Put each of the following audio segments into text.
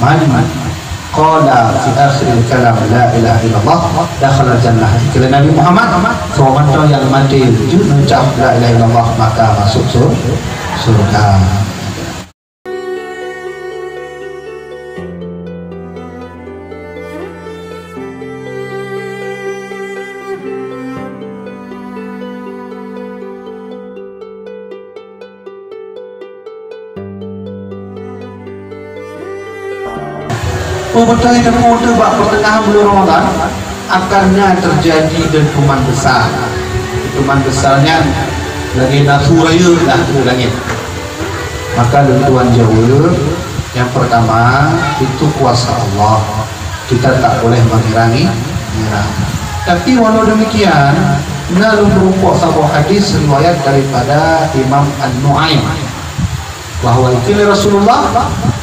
man qala fi akhir kalam la ilaha illallah dakhala jannah. Kala Nabi Muhammad seorang yang mati mengucap la ilaha illallah maka masuk surga. Betul itu foto bak pertengahan bulan Ramadan akannya terjadi dentuman besar. Dentuman besarnya lagi nafsu raya dah ke langit. Maka dentuman jauh yang pertama itu kuasa Allah. Kita tak boleh mengirangi. Tapi walau demikian, nalu berupa sebuah hadis riwayat daripada Imam An-Nu'aim bahwa ikil Rasulullah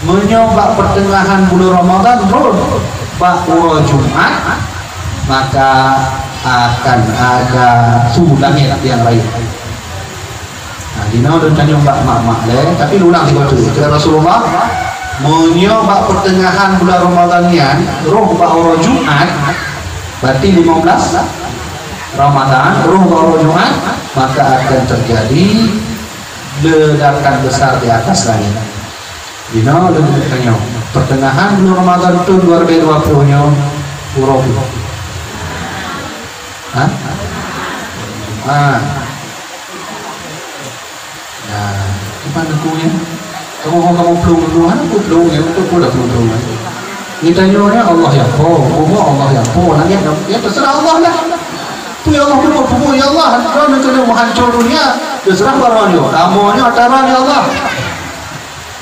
menyoba pertengahan bulan Ramadan bak ura Jumat maka akan ada suhu langit yang lain. Nah, dina udah tanya mbak mak tapi ulang tiga tu. Ikil Rasulullah menyoba pertengahan bulan Ramadan yang bak ura Jumat berarti 15 Ramadan bak ura Jumat maka akan terjadi ledakan besar di atas langit. Dina lebih tanya pertengahan bulan Ramadan itu 2020 nya urop. Nah, gimana kunya? Kamu pelung-pelungan, aku pelung ya, untuk pula pelung-pelungan. Ditanya Allah ya Allah ya langit ya terserah Allah lah. Tu ya Allah pun ya Allah, kau nak kena menghancur dunia, terserah barangnya. Kamunya antara ya Allah.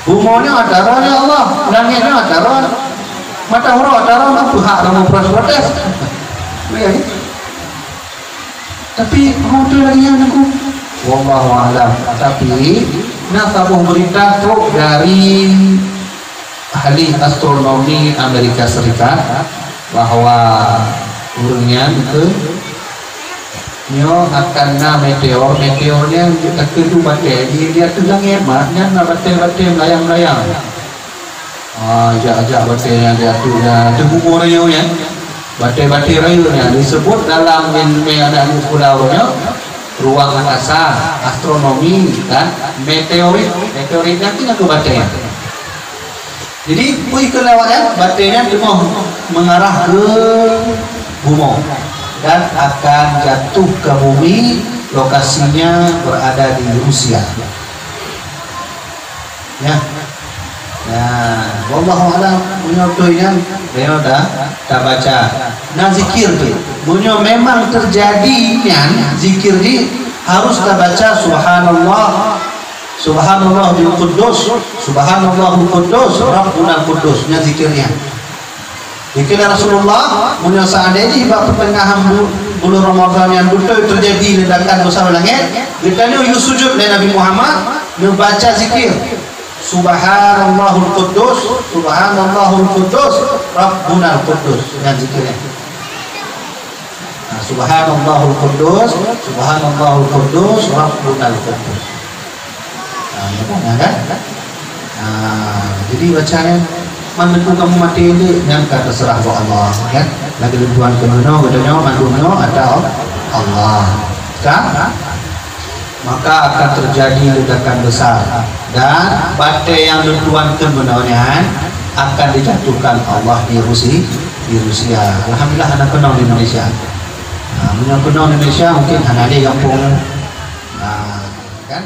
Bumanya antara ya Allah, langitnya antara. Matahari antara nak pihak kamu protes. Tapi kamu tu lagi yang aku. Wallahu a'lam. Tapi nak tahu berita tu dari ahli astronomi Amerika Serikat bahwa urangnya itu nyo akan na meteornya kita kedu batai dia tu langit maknya na batai melayang-layang. Ajak batai yang dia tu dah tengumur nya batai rayunya disebut dalam ilmu ada pulau-nya ruang angkasa astronomi dan meteoritnya itu ke batai. Jadi kelewatan batainya dia mau mengarah ke bumi dan akan jatuh ke bumi. Lokasinya berada di Rusia ya. Nah, wallahu a'lam menyotohnya dia dah baca. Nah zikir tu bunyo memang terjadinya zikir ni harus kita baca subhanallahul quddus subhanallahul quddus rabbunal quddus nya zikirnya. Dikira Rasulullah punya seandainya bab pertengahan bulan Ramadan yang betul terjadi ledakan besar langit, ditanya sujud oleh Nabi Muhammad membaca zikir subhanallahul quddus rabbunal quddus dengan zikirnya. Nah, subhanallahul quddus rabbunal quddus. Nah, kan? Jadi bacanya mandu kamu mati ini yang terserah kepada Allah kan. Lagi tuan kemana katanya mandu mana ada Allah kan. Maka akan terjadi ledakan besar dan batai yang tuan kemenangan akan dijatuhkan Allah di Rusia. Alhamdulillah anak kenal di Indonesia. Nah, kenal Indonesia mungkin anak dia kampung kan.